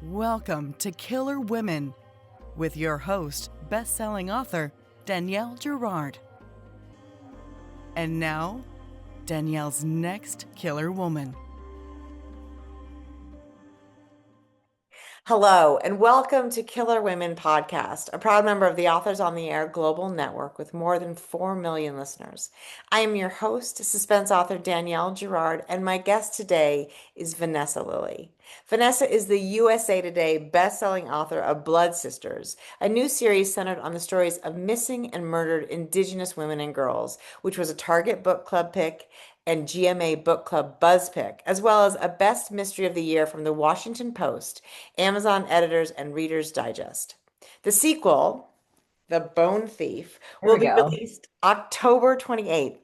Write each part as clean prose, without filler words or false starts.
Welcome to Killer Women with your host, best-selling author Danielle Girard. And now, Danielle's next killer woman. Hello, and welcome to Killer Women Podcast, a proud member of the Authors on the Air Global Network with more than 4 million listeners. I am your host, suspense author Danielle Girard, and my guest today is Vanessa Lillie. Vanessa is the USA Today best-selling author of Blood Sisters, a new series centered on the stories of missing and murdered Indigenous women and girls, which was a Target Book Club pick and GMA Book Club Buzz Pick, as well as a Best Mystery of the Year from the Washington Post, Amazon Editors, and Reader's Digest. The sequel, The Bone Thief, There will we be go. released October 28th.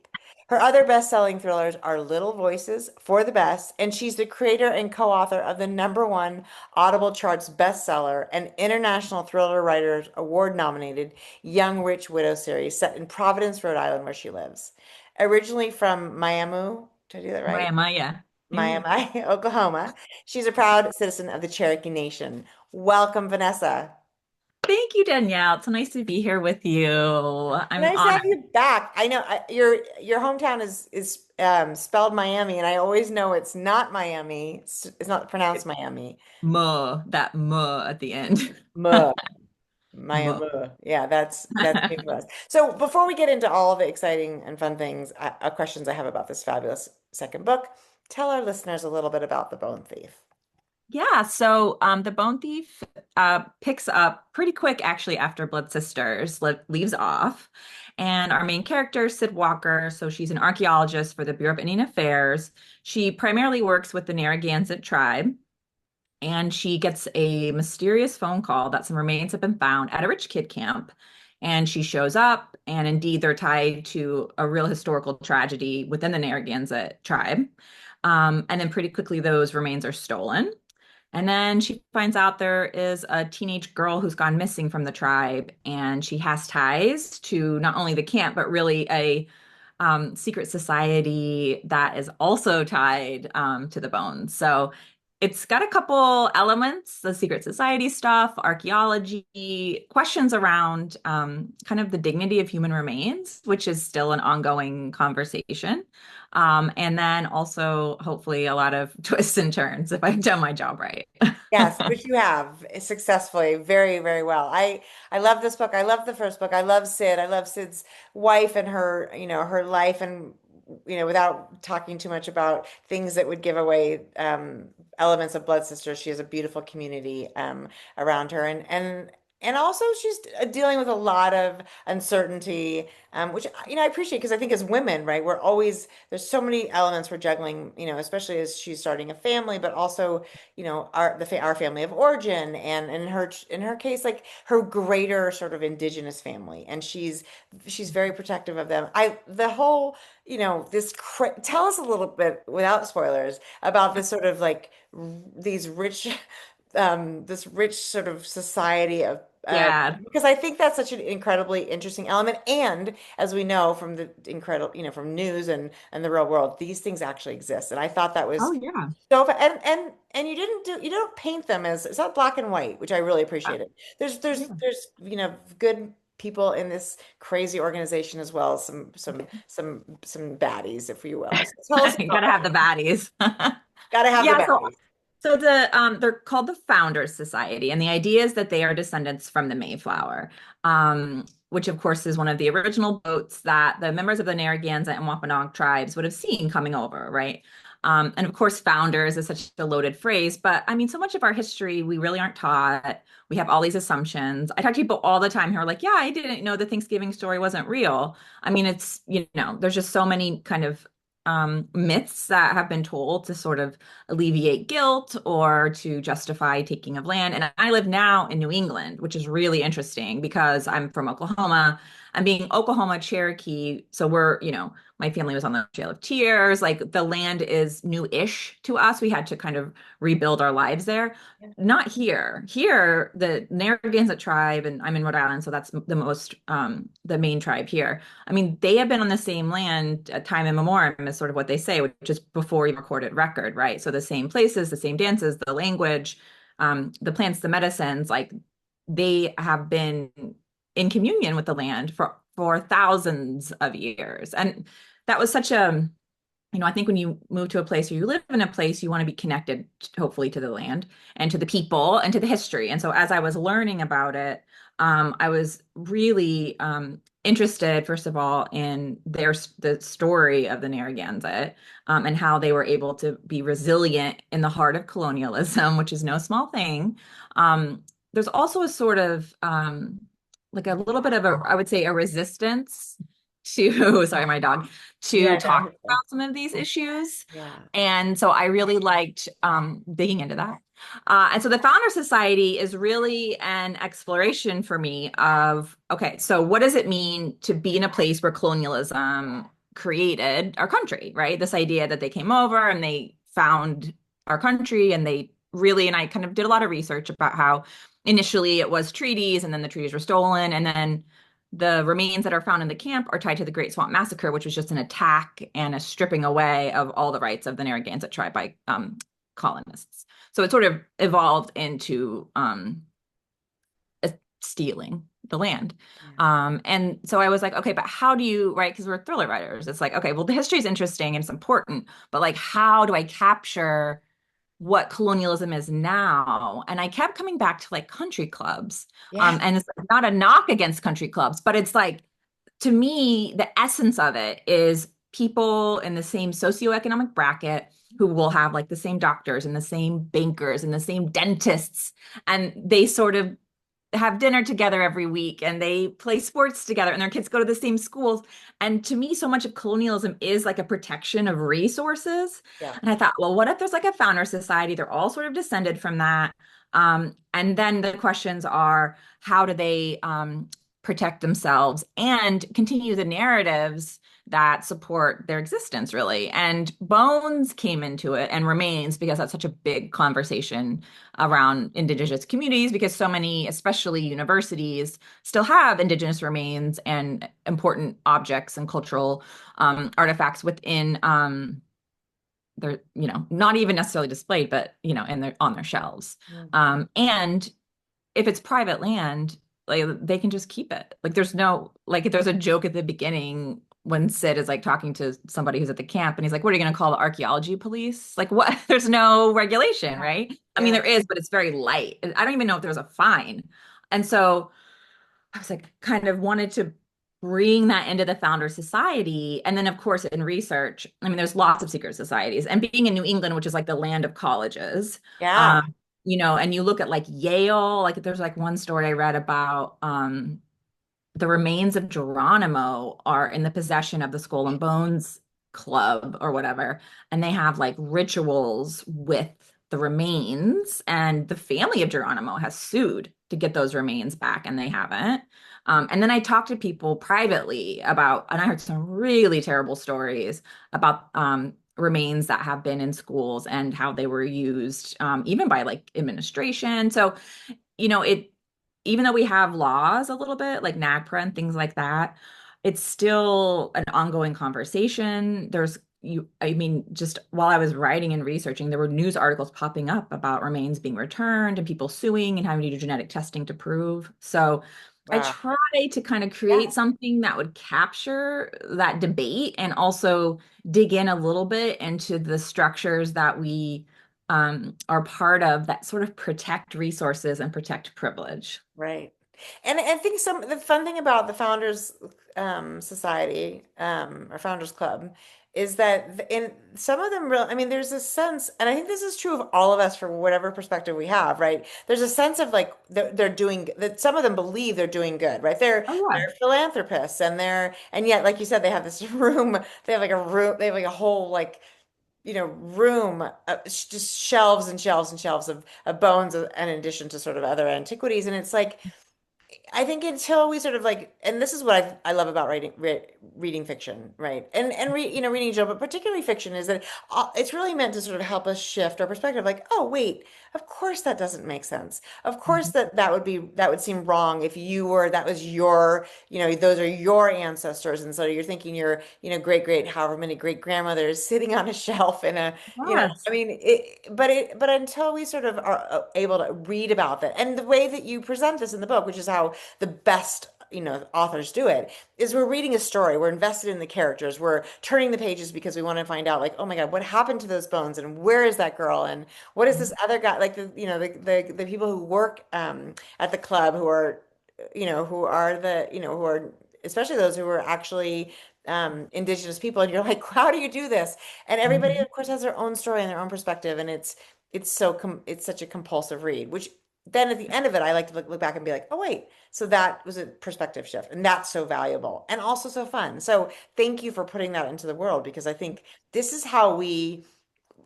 Her other best-selling thrillers are Little Voices, For the Best, and she's the creator and co-author of the #1 Audible Charts bestseller and International Thriller Writers Award-nominated Young Rich Widow series set in Providence, Rhode Island, where she lives. Originally from Miami, did I do that right? Miami, yeah. Miami, Oklahoma. She's a proud citizen of the Cherokee Nation. Welcome, Vanessa. Thank you, Danielle. It's so nice to be here with you. I'm Nice to honored. have you back. I know your hometown is spelled Miami, and I always know it's not Miami. It's not pronounced Miami. That muh at the end. Muh, Muh. Miami. Yeah, that's new for us. So before we get into all the exciting and fun things, questions I have about this fabulous second book, tell our listeners a little bit about The Bone Thief. Yeah, so The Bone Thief picks up pretty quick actually after Blood Sisters leaves off. And our main character, Sid Walker, so she's an archaeologist for the Bureau of Indian Affairs. She primarily works with the Narragansett tribe. And she gets a mysterious phone call that some remains have been found at a rich kid camp. And she shows up, and indeed, they're tied to a real historical tragedy within the Narragansett tribe. And then pretty quickly, those remains are stolen. And then she finds out there is a teenage girl who's gone missing from the tribe, and she has ties to not only the camp, but really a secret society that is also tied to the bones. So it's got a couple elements, the secret society stuff, archaeology, questions around kind of the dignity of human remains, which is still an ongoing conversation. And then also, hopefully, a lot of twists and turns if I've done my job right. Yes, which you have successfully, very, very well. I love this book. I love the first book. I love Sid. I love Sid's wife and her, her life and without talking too much about things that would give away elements of Blood Sisters, she has a beautiful community around her and also she's dealing with a lot of uncertainty, which I appreciate because I think as women, right, we're always there's so many elements we're juggling, especially as she's starting a family, but also our family of origin and in her case like her greater sort of indigenous family, and she's very protective of them. I the whole tell us a little bit without spoilers about this sort of like these rich this rich sort of society of Yeah. because I think that's such an incredibly interesting element. And as we know from the incredible, from news and the real world, these things actually exist. And I thought that Oh, was yeah. and you don't paint them as it's not black and white, which I really appreciated. There's there's Yeah. there's good people in this crazy organization as well as some baddies, if you will. So tell us You about gotta have that. the baddies. Gotta have the Yeah, so baddies. so they're called the Founders Society, and the idea is that they are descendants from the Mayflower, which of course is one of the original boats that the members of the Narragansett and Wampanoag tribes would have seen coming over, right? And of course, founders is such a loaded phrase, but I mean, so much of our history we really aren't taught. We have all these assumptions. I talk to people all the time who are like, "Yeah, I didn't know the Thanksgiving story wasn't real." I mean, there's just so many kind of myths that have been told to sort of alleviate guilt or to justify taking of land. And I live now in New England, which is really interesting because I'm from Oklahoma. I'm being Oklahoma Cherokee. So my family was on the Trail of Tears. Like the land is new-ish to us. We had to kind of rebuild our lives there. Not here. Here, the Narragansett tribe, and I'm in Rhode Island, so that's the main tribe here. I mean, they have been on the same land time immemorial, is sort of what they say, which is before recorded record, right? So the same places, the same dances, the language. the plants, the medicines, like they have been in communion with the land for thousands of years. And that was such a, I think when you move to a place or you live in a place, you want to be connected, hopefully, to the land and to the people and to the history. And so as I was learning about it, I was really interested, first of all, in the story of the Narragansett, and how they were able to be resilient in the heart of colonialism, which is no small thing. There's also a sort of like a little bit of a, I would say, a resistance to, sorry, my dog, to Yeah, talk no. about some of these issues. Yeah. And so I really liked digging into that. And so the Founder Society is really an exploration for me of, okay, so what does it mean to be in a place where colonialism created our country, right? This idea that they came over and they found our country and they really, and I kind of did a lot of research about how initially it was treaties and then the treaties were stolen. And then the remains that are found in the camp are tied to the Great Swamp Massacre, which was just an attack and a stripping away of all the rights of the Narragansett tribe by colonists. So it sort of evolved into stealing the land. Yeah. And so I was like, okay, but how do you, right? Because we're thriller writers. It's like, okay, well, the history is interesting and it's important, but like, how do I capture what colonialism is now? And I kept coming back to like country clubs. Yeah. And it's not a knock against country clubs, but it's like, to me, the essence of it is people in the same socioeconomic bracket who will have like the same doctors and the same bankers and the same dentists. And they sort of have dinner together every week and they play sports together and their kids go to the same schools. And to me, so much of colonialism is like a protection of resources. Yeah. And I thought, well, what if there's like a founder society? They're all sort of descended from that. And then the questions are, how do they protect themselves and continue the narratives that support their existence, really? And Bones came into it and remains because that's such a big conversation around Indigenous communities, because so many, especially universities, still have Indigenous remains and important objects and cultural artifacts within their, not even necessarily displayed, but in their on their shelves. Mm. And if it's private land, like they can just keep it. Like there's no, like there's a joke at the beginning when Sid is like talking to somebody who's at the camp and he's like, what are you going to call the archaeology police? Like what? There's no regulation, Yeah. right? I mean, Yeah. there is, but it's very light. I don't even know if there's a fine. And so I was like, kind of wanted to bring that into the founder society. And then, of course, in research, I mean, there's lots of secret societies. And being in New England, which is like the land of colleges, Yeah. and you look at like Yale, like there's like one story I read about the remains of Geronimo are in the possession of the Skull and Bones Club or whatever, and they have like rituals with the remains, and the family of Geronimo has sued to get those remains back, and they haven't. And then I talked to people privately about, and I heard some really terrible stories about remains that have been in schools and how they were used, even by like administration. So, it even though we have laws a little bit like NAGPRA and things like that, it's still an ongoing conversation. I mean, just while I was writing and researching, there were news articles popping up about remains being returned and people suing and having to do genetic testing to prove. So I Wow. try to kind of Yeah. create something that would capture that debate and also dig in a little bit into the structures that we are part of that sort of protect resources and protect privilege. Right. And I think the fun thing about the Founders Society or Founders Club is that in some of them real I mean there's a sense, and I think this is true of all of us for whatever perspective we have, right? There's a sense of like they're doing that, some of them believe they're doing good, right? Oh yeah. They're philanthropists, and yet like you said they have this room, they have like a whole like room, just shelves and shelves and shelves of bones, in addition to sort of other antiquities. And it's like, I think until we sort of like, and this is what I love about reading fiction, right? And reading a joke, but particularly fiction, is that it's really meant to sort of help us shift our perspective. Like, oh wait, of course that doesn't make sense. Of course Mhm. that would seem wrong if you were that was your, those are your ancestors, and so you're thinking your, great however many great grandmothers sitting on a shelf in a, I Yes. mean, but until we sort of are able to read about that, and the way that you present this in the book, which is how the best, authors do it, is we're reading a story, we're invested in the characters, we're turning the pages because we want to find out, like, oh my God, what happened to those bones, and where is that girl, and what is this other guy, like the people who work at the club who are, who are who are, especially those who are actually indigenous people, and you're like, how do you do this? And everybody, Mhm. of course, has their own story and their own perspective, and it's such a compulsive read. Which then at the end of it, I like to look back and be like, oh wait, so that was a perspective shift, and that's so valuable and also so fun. So thank you for putting that into the world, because I think this is how we,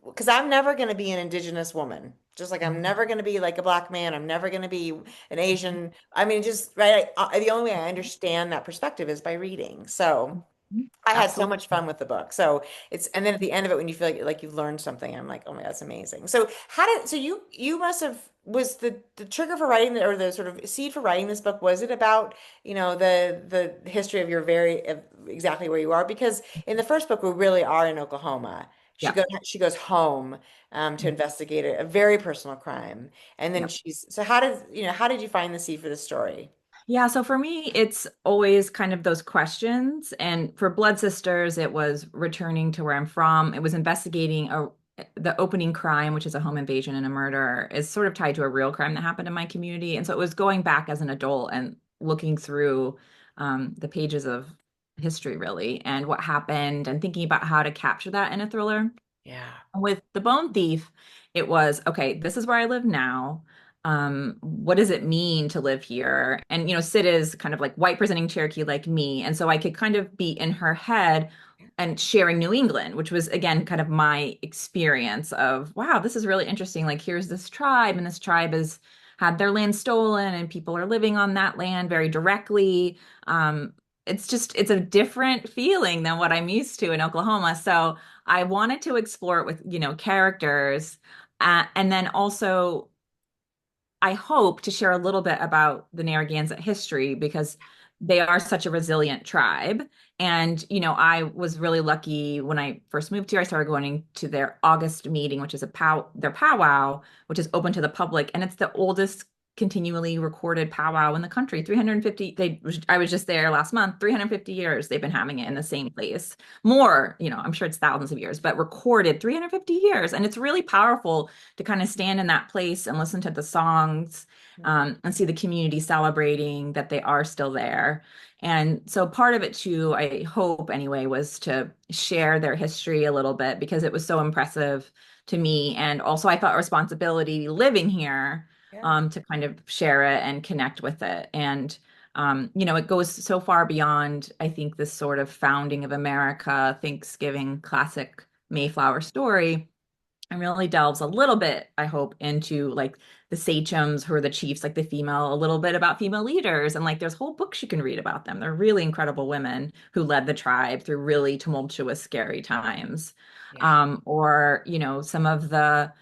because I'm never going to be an indigenous woman. Just like I'm never going to be like a black man. I'm never going to be an Asian. I mean, just right. The only way I understand that perspective is by reading. So Mhm. I had so Absolutely. much fun with the book. So and then at the end of it, when you feel like you've learned something, I'm like, oh my God, that's amazing. So so you must have, was the trigger for writing or the sort of seed for writing this book, was it about, the history of of exactly where you are? Because in the first book, we really are in Oklahoma. Yeah. She goes home to investigate a very personal crime. And then Yeah. so how did you find the seed for the story? Yeah, so for me, it's always kind of those questions. And for Blood Sisters, it was returning to where I'm from. It was investigating the opening crime, which is a home invasion and a murder, is sort of tied to a real crime that happened in my community. And so it was going back as an adult and looking through the pages of history, really, and what happened, and thinking about how to capture that in a thriller. Yeah. With The Bone Thief, it was, okay, this is where I live now. What does it mean to live here? And, Sid is kind of like white presenting Cherokee like me. And so I could kind of be in her head and sharing New England, which was, again, kind of my experience of, wow, this is really interesting. Like, here's this tribe, and this tribe has had their land stolen, and people are living on that land very directly. It's a different feeling than what I'm used to in Oklahoma. So I wanted to explore it with, characters, and then also I hope to share a little bit about the Narragansett history because they are such a resilient tribe. And, I was really lucky when I first moved here. I started going to their August meeting, which is their powwow, which is open to the public. And it's the oldest continually recorded powwow in the country. 350, I was just there last month, 350 years they've been having it in the same place. More, I'm sure it's thousands of years, but recorded 350 years. And it's really powerful to kind of stand in that place and listen to the songs, and see the community celebrating that they are still there. And so part of it too, I hope anyway, was to share their history a little bit because it was so impressive to me. And also I felt a responsibility living here, Yeah. to kind of share it and connect with it. And it goes so far beyond, I think, this sort of founding of America, Thanksgiving classic Mayflower story, and really delves a little bit, I hope, into like the sachems who are the chiefs, like the female, a little bit about female leaders. And like there's whole books you can read about them. They're really incredible women who led the tribe through really tumultuous, scary times. Yeah. Or, some of the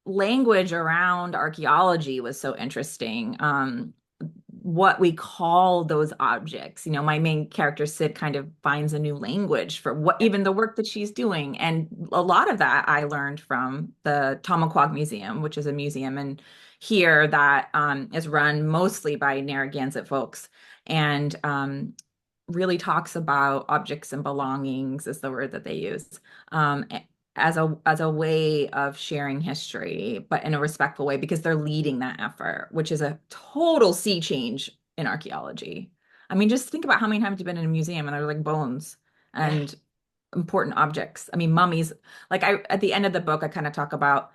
language around archaeology was so interesting. What we call those objects. My main character, Sid, kind of finds a new language for what Yeah. even the work that she's doing. And a lot of that I learned from the Tamaquag Museum, which is a museum in here that is run mostly by Narragansett folks. And really talks about objects and belongings is the word that they use, um, as a way of sharing history, but in a respectful way because they're leading that effort, which is a total sea change in archaeology. I mean, just think about how many times you've been in a museum and there's like bones Yeah. and important objects. I mean, mummies. Like I at the end of the book, I kind of talk about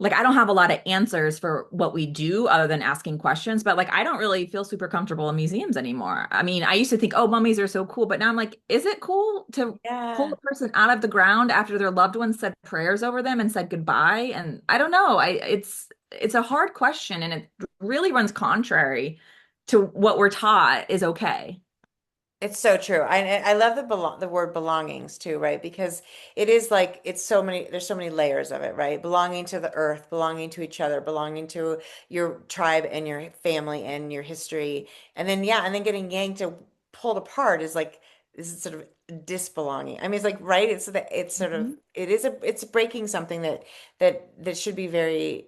like I don't have a lot of answers for what we do other than asking questions, but like I don't really feel super comfortable in museums anymore. I mean, I used to think, oh, mummies are so cool, but now I'm like, is it cool to pull Yeah. a person out of the ground after their loved ones said prayers over them and said goodbye? And I don't know. I it's a hard question and it really runs contrary to what we're taught is okay. It's so true. I love the word belongings too, right? Because it is like it's so many there's so many layers of it, right? Belonging to the earth, belonging to each other, belonging to your tribe and your family and your history. And then yeah, and then getting yanked or pulled apart is like is sort of disbelonging. I mean, it's like right, it's sort of Mhm. it's breaking something that should be very,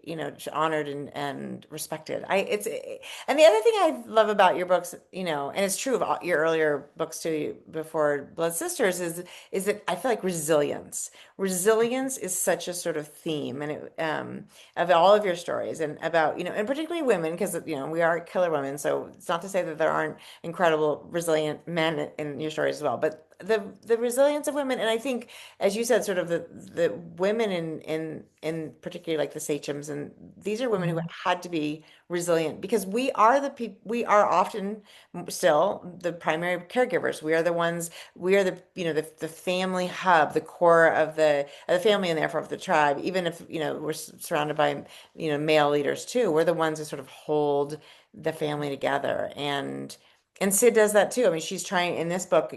honored and respected. I it's And the other thing I love about your books, and it's true of your earlier books too, before Blood Sisters, is that I feel like resilience. Resilience is such a sort of theme, and of all of your stories, and about and particularly women, because we are killer women. So it's not to say that there aren't incredible, resilient men in your stories as well, but the resilience of women, and I think, as you said, sort of the women in particularly like the sachems, and these are women who Mhm. had to be resilient because we are often still the primary caregivers. We are the ones, we are the family hub, the core of the family, and therefore of the tribe. Even if we're surrounded by male leaders too, we're the ones who sort of hold the family together. And Sid does that too. I mean, she's trying in this book,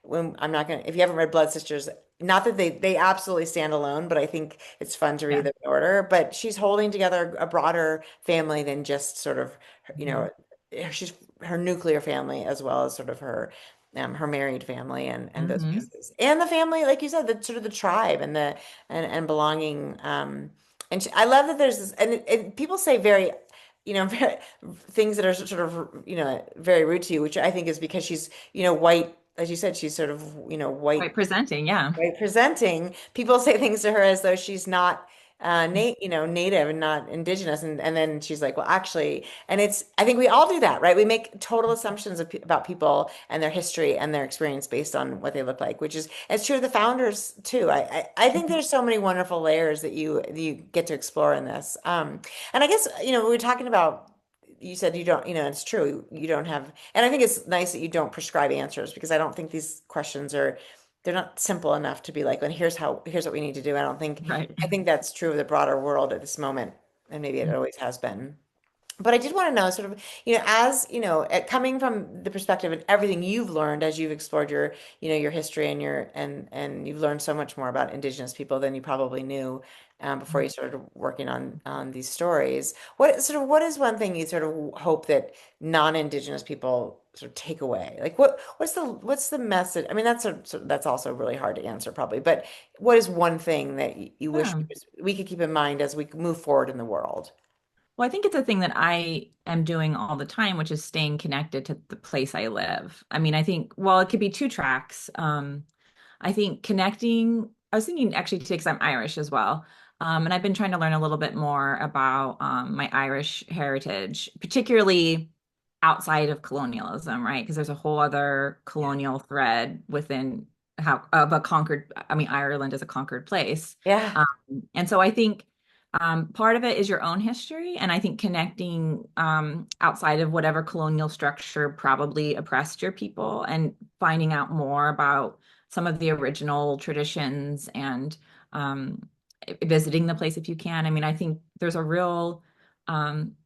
when I'm not gonna, if you haven't read Blood Sisters, not that they absolutely stand alone, but I think it's fun to read Yeah. them in order. But she's holding together a broader family than just sort of, you Mhm. know, she's her nuclear family as well as sort of her married family and those Mhm. pieces. And the family, like you said, the sort of the tribe and belonging. I love that there's this, and people say very, very, things that are sort of, very rude to you, which I think is because she's, white, as you said, she's sort of, white Right, presenting, yeah. right presenting. People say things to her as though she's not native and not indigenous, and then she's like, well, actually, and it's, I think we all do that, right? We make total assumptions about people and their history and their experience based on what they look like, which is, it's true of the founders too. I think Mhm. there's so many wonderful layers that you get to explore in this. And I guess, we were talking about, you said you don't, it's true, you don't have, and I think it's nice that you don't prescribe answers, because I don't think these questions are, they're not simple enough to be like, and here's what we need to do. Right. I think that's true of the broader world at this moment, and maybe it always has been. But I did want to know, sort of, as coming from the perspective and everything you've learned as you've explored your history and you've learned so much more about Indigenous people than you probably knew, before you started working on these stories. What is one thing you sort of hope that non-Indigenous people sort of take away? Like, what's the message? I mean, that's also really hard to answer probably, but what is one thing that you wish Yeah. we could keep in mind as we move forward in the world? Well, I think it's a thing that I am doing all the time, which is staying connected to the place I live. I mean, I think, well, it could be two tracks. I think connecting, I was thinking actually today, because I'm Irish as well. And I've been trying to learn a little bit more about my Irish heritage, particularly outside of colonialism, right? Because there's a whole other colonial thread within how of a conquered, I mean, Ireland is a conquered place. Yeah. Um, and so I think part of it is your own history. And I think connecting outside of whatever colonial structure probably oppressed your people and finding out more about some of the original traditions and visiting the place if you can. I mean, I think there's a real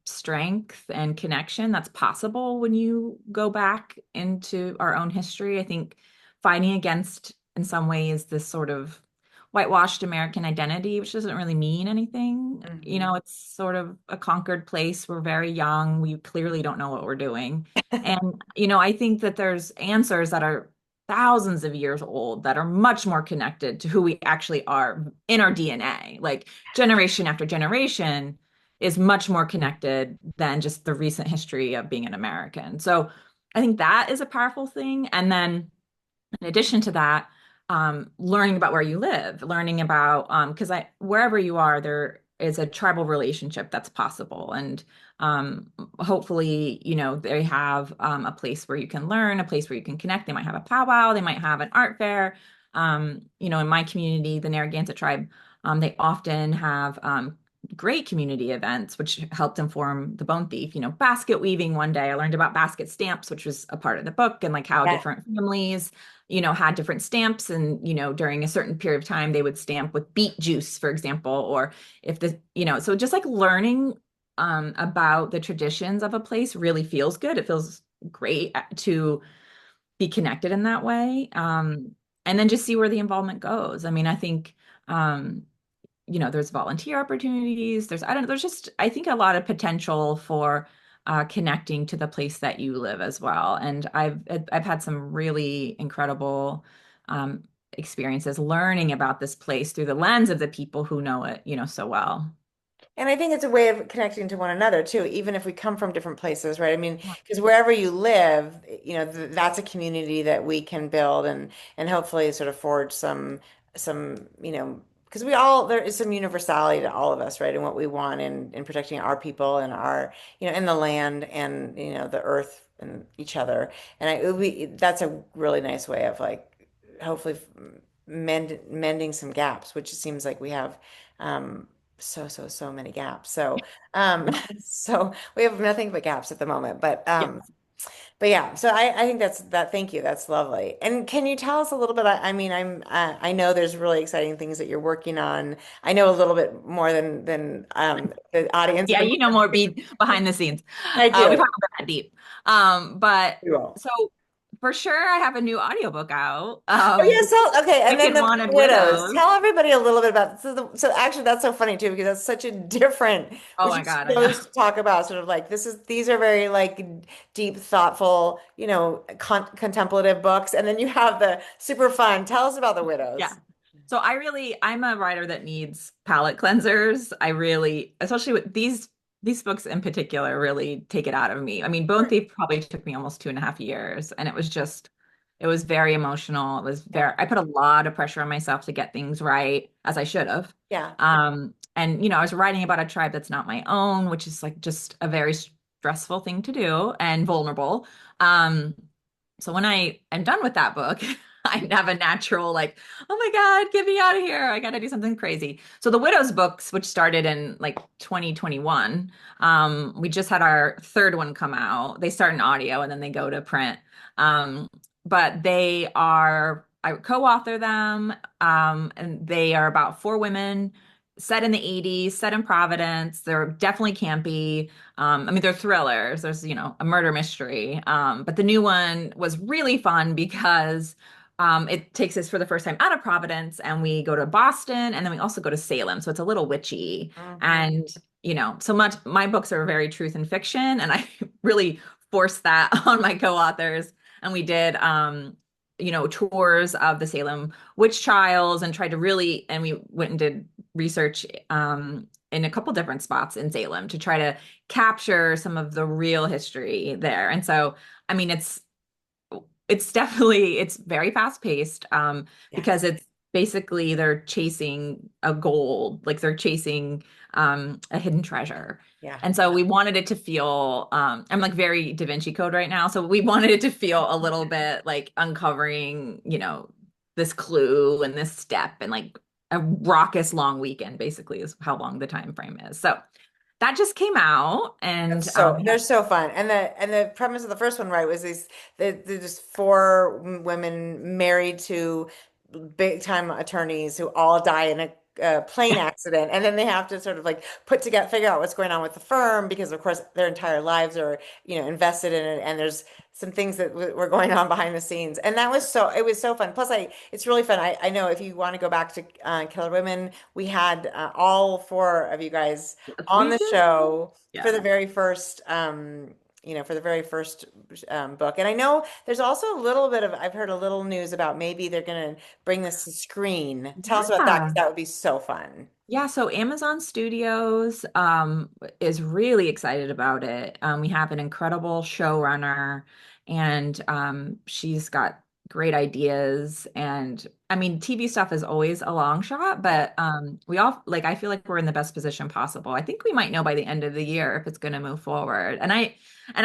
strength and connection that's possible when you go back into our own history. I think fighting against, in some ways, this sort of whitewashed American identity, which doesn't really mean anything. Hmm. It's sort of a conquered place. We're very young. We clearly don't know what we're doing. And, I think that there's answers that are thousands of years old that are much more connected to who we actually are in our DNA. Like generation after generation is much more connected than just the recent history of being an American. So I think that is a powerful thing. And then in addition to that, learning about where you live, learning about because wherever you are, there is a tribal relationship that's possible, and hopefully, they have a place where you can learn, a place where you can connect. They might have a powwow, they might have an art fair. In my community, the Narragansett tribe, they often have great community events, which helped inform the Bone Thief. Basket weaving one day. I learned about basket stamps, which was a part of the book, and like how Yeah. different families had different stamps and, during a certain period of time, they would stamp with beet juice, for example, or if so just like learning about the traditions of a place really feels good. It feels great to be connected in that way. And then just see where the involvement goes. I mean, I think there's volunteer opportunities. I don't know, there's just, I think, a lot of potential for connecting to the place that you live as well. And I've had some really incredible um, experiences learning about this place through the lens of the people who know it, so well. And I think it's a way of connecting to one another too, even if we come from different places, right? I mean, Yeah. because wherever you live, th that's a community that we can build and hopefully sort of forge some, because there is some universality to all of us, right? And what we want in protecting our people and our, and the land and, the earth and each other. And that's a really nice way of like hopefully mending some gaps, which it seems like we have. Um, so many gaps. So we have nothing but gaps at the moment. Yeah. But yeah, so I think thank you. That's lovely. And can you tell us a little bit? I mean, I know there's really exciting things that you're working on. I know a little bit more than the audience at Yeah, the more moment. behind the scenes. I We've do. not been that deep. But You will. so for sure I have a new audiobook out. Oh yeah, so okay, and then Wicked the Wanted widows. Widows. Tell everybody a little bit about so actually that's so funny too because that's such a different, Oh which my is God, I know. supposed to talk about sort of like these are very like deep, thoughtful, contemplative books, and then you have the super fun. Tell us about the Yeah. widows. So I'm a writer that needs palate cleansers. I really, especially with these books in particular, really take it out of me. I mean, Bone Sure. Thief probably took me almost 2.5 years, and it was very emotional. Yeah, I put a lot of pressure on myself to get things right, as I should have. yeah, And I was writing about a tribe that's not my own, which is like just a very stressful thing to do and vulnerable. Um, so when I am done with that book, I have a natural like, oh my God, get me out of here. I got to do something crazy. So the Widows books, which started in like 2021, we just had our third one come out. They start in audio and then they go to print. Um, but I co-author them, and they are about four women set in the 80s, set in Providence. They're definitely campy. I mean, they're thrillers. There's, a murder mystery. But the new one was really fun because it takes us for the first time out of Providence and we go to Boston and then we also go to Salem. So it's a little witchy. hmm And, so much, my books are very truth and fiction. And I really forced that on my co-authors. And we did, tours of the Salem witch trials and we went and did research in a couple different spots in Salem to try to capture some of the real history there. And so, I mean, it's very fast paced because Yes. it's basically they're chasing a gold, like they're chasing a hidden treasure. Yeah. And so we wanted it to feel I'm like very Da Vinci Code right now. So we wanted it to feel a little bit like uncovering, this clue and this step and like a raucous long weekend basically is how long the time frame is. So that just came out and They're so fun. And the premise of the first one, right, was they're just four women married to big time attorneys who all die in a plane accident, and then they have to sort of like figure out what's going on with the firm because of course their entire lives are invested in it, and there's some things that were going on behind the scenes, and it was so fun. Plus, it's really fun. I know if you want to go back to Killer Women, we had all four of you guys on we the did. show for Yeah. the very first book. And I know there's also a little bit of I've heard a little news about maybe they're going to bring this to screen. Tell us about that because Yeah. that would be so fun. Yeah, so Amazon Studios is really excited about it. We have an incredible showrunner, and she's got great ideas. And I mean, TV stuff is always a long shot, Yeah. but we all like I feel like we're in the best position possible. I think we might know by the end of the year if it's going to move forward. And I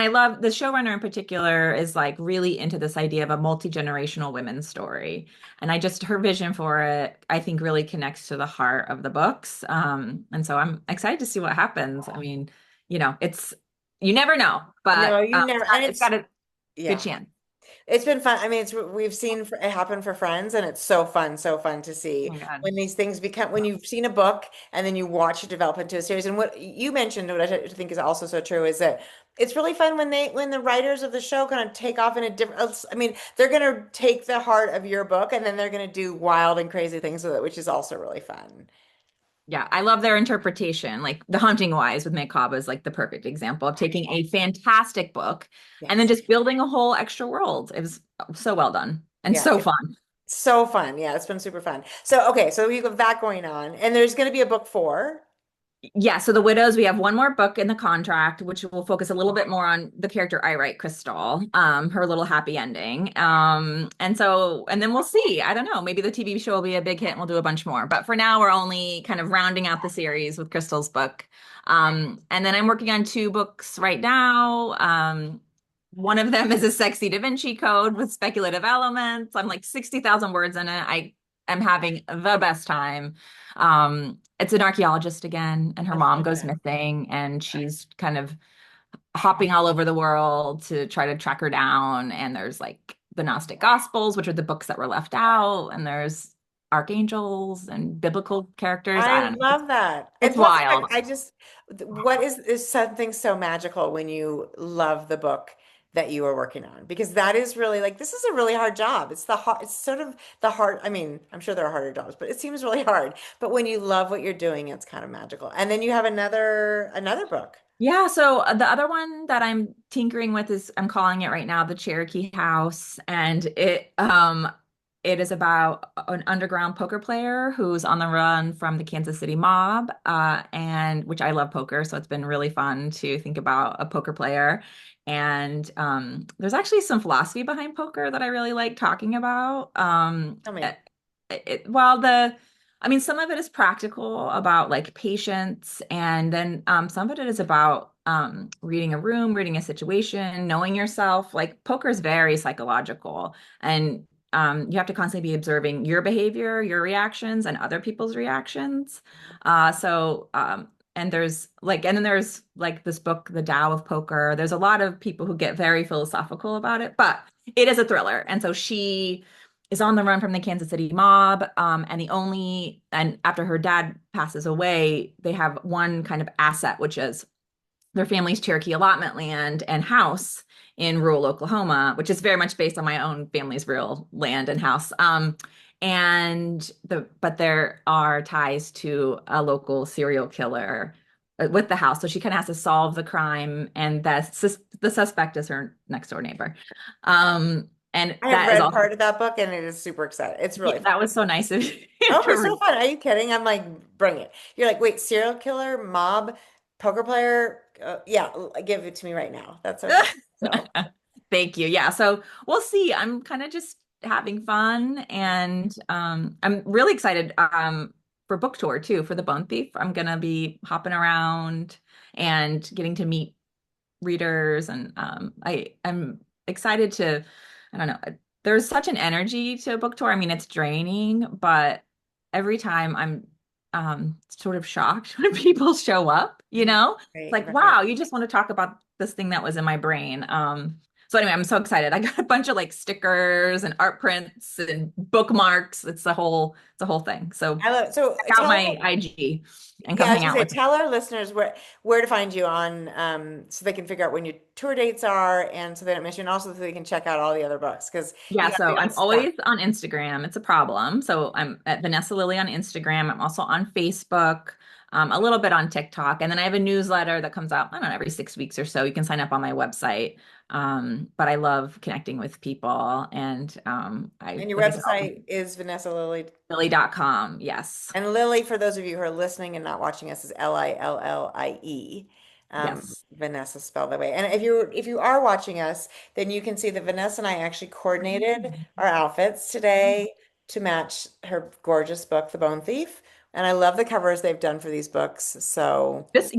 love the showrunner in particular is like really into this idea of a multi-generational women's story. And her vision for it, I think, really connects to the heart of the books. And so I'm excited to see what happens. I mean, you never know, but No, you never, and it's got a good yeah. chance. It's been fun. I mean, we've seen it happen for Friends, and it's so fun to Oh see my God. when these things become, when you've seen a book and then you watch it develop into a series. And what you mentioned, what I think is also so true, is that it's really fun when when the writers of the show kind of take off in a different, I mean, they're going to take the heart of your book and then they're going to do wild and crazy things with it, which is also really fun. Yeah, I love their interpretation. Like The Haunting Wives with Meg Cobb is like the perfect example of taking a fantastic book and then Yes. just building a whole extra world. It was so well done and Yeah, so it's fun. so fun. Yeah, it's been super fun. So, okay, so we have that going on, and there's going to be a book four. Yeah, so The Widows, we have one more book in the contract, which will focus a little bit more on the character I write, Crystal, her little happy ending. And then we'll see. I don't know. Maybe the TV show will be a big hit and we'll do a bunch more. But for now, we're only kind of rounding out the series with Crystal's book. And then I'm working on two books right now. One of them is a sexy Da Vinci Code with speculative elements. I'm like 60,000 words in it. I am having the best time. It's an archaeologist again, and her I mom love goes that. missing, and she's kind of hopping all over the world to try to track her down. And there's like the Gnostic Gospels, which are the books that were left out, and there's archangels and biblical characters. I I don't know. love that. And It's plus, wild. I just, what is something so magical when you love the book that you are working on? Because that is really like, this is a really hard job. It's the hard, it's sort of the hard, I mean, I'm sure there are harder jobs, but it seems really hard. But when you love what you're doing, it's kind of magical. And then you have another book. Yeah, so the other one that I'm tinkering with is I'm calling it right now the Cherokee House, and it is about an underground poker player who's on the run from the Kansas City mob, and which I love poker, so it's been really fun to think about a poker player. And there's actually some philosophy behind poker that I really like talking about. Tell me. Well, I mean, some of it is practical about like patience, and then some of it is about reading a room, reading a situation, knowing yourself. Like poker is very psychological, and you have to constantly be observing your behavior, your reactions, and other people's reactions. And then there's like this book, The Tao of Poker. There's a lot of people who get very philosophical about it, but it is a thriller. And so she is on the run from the Kansas City mob. And after her dad passes away, they have one kind of asset, which is their family's Cherokee allotment land and house in rural Oklahoma, which is very much based on my own family's real land and house. But there are ties to a local serial killer with the house. So she kind of has to solve the crime, and the suspect is her next door neighbor. And I have that is read also part of that book and it is super exciting. It's yeah, really fun. that was so nice of you Oh, to it's so read. fun. Are you kidding? I'm like, bring it. You're like, wait, serial killer, mob, poker player? Yeah, give it to me right now. That's so fun. So, Thank you. Yeah, so we'll see. I'm kind of just having fun, and I'm really excited for book tour too for the Bone Thief. I'm gonna be hopping around and getting to meet readers, and I'm excited to, I don't know, there's such an energy to a book tour. I mean, it's draining, but every time I'm sort of shocked when people show up, you mhm, know? It's right, like, right. wow, you just want to talk about this thing that was in my brain. So anyway, I'm so excited. I got a bunch of like stickers and art prints and bookmarks. It's a whole thing. So I love so check out my tell IG and come yeah, I was hang gonna out say with me. tell our listeners where to find you on so they can figure out when your tour dates are and so they don't miss you and also so they can check out all the other books because you Yeah, got so big I'm stuff. always on Instagram. It's a problem. So I'm at Vanessa Lillie on Instagram. I'm also on Facebook, a little bit on TikTok. And then I have a newsletter that comes out, I don't know, every 6 weeks or so. You can sign up on my website. But I love connecting with people. And And your like I said, website is Vanessa Lilly. Lillie.com. Yes. And Lillie, for those of you who are listening and not watching us, is Lillie. Yes. Vanessa spelled that way. And if you are watching us, then you can see that Vanessa and I actually coordinated our outfits today to match her gorgeous book, The Bone Thief. And I love the covers they've done for these books. So, It's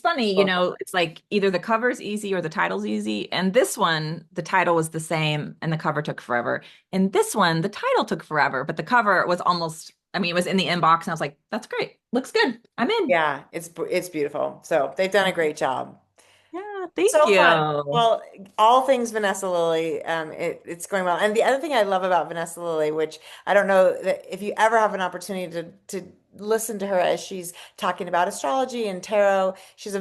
funny, you well, know, it's like either the cover's easy or the title's easy. And this one, the title was the same and the cover took forever. And this one, the title took forever, but the cover was almost, I mean, it was in the inbox and I was like, that's great. Looks good. I'm in. yeah, it's beautiful. So they've done a great job. Yeah, thank So fun. you. Well, all things Vanessa Lillie, it's going well. And the other thing I love about Vanessa Lillie, which I don't know that if you ever have an opportunity to listen to her as she's talking about astrology and tarot, she's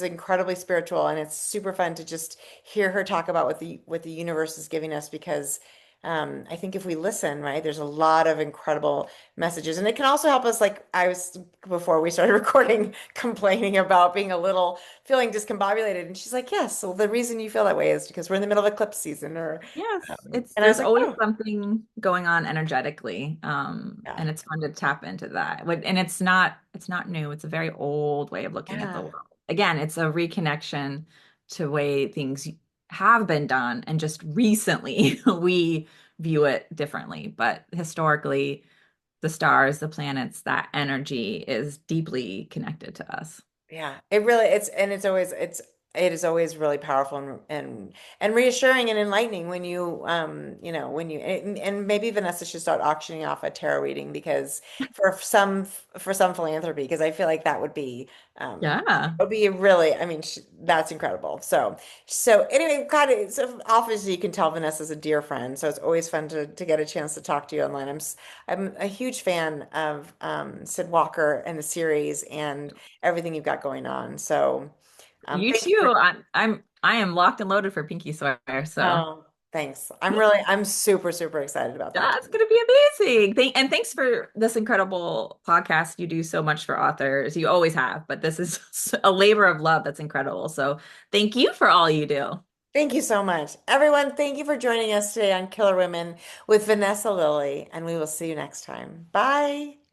incredibly spiritual, and it's super fun to just hear her talk about what the universe is giving us because I think if we listen, right, there's a lot of incredible messages. And it can also help us, like I was before we started recording, complaining about being a little feeling discombobulated. And she's like, yes, so the reason you feel that way is because we're in the middle of eclipse season or Yes, it's and I was there's like, always oh, something going on energetically. yeah, And it's fun to tap into that. And it's not new. It's a very old way of looking at the yeah, world. Again, it's a reconnection to way things have been done, and just recently we view it differently. But historically, the stars, the planets, that energy is deeply connected to us. yeah. It really it is always really powerful and reassuring and enlightening when when you and maybe Vanessa should start auctioning off a tarot reading because for some philanthropy because I feel like that Yeah. would be really, I mean, that's incredible. So anyway, God, so obviously you can tell Vanessa's a dear friend, so it's always fun to get a chance to talk to you online. I'm a huge fan of Sid Walker and the series and everything you've got going on. So You thank you for too. I am locked and loaded for Pinky Swear, so thanks. I'm super, super excited about that. that's gonna be amazing. And thanks for this incredible podcast. You do so much for authors. You always have, but this is a labor of love that's incredible. So thank you for all you do. Thank you so much. Everyone, thank you for joining us today on Killer Women with Vanessa Lillie, and we will see you next time. Bye.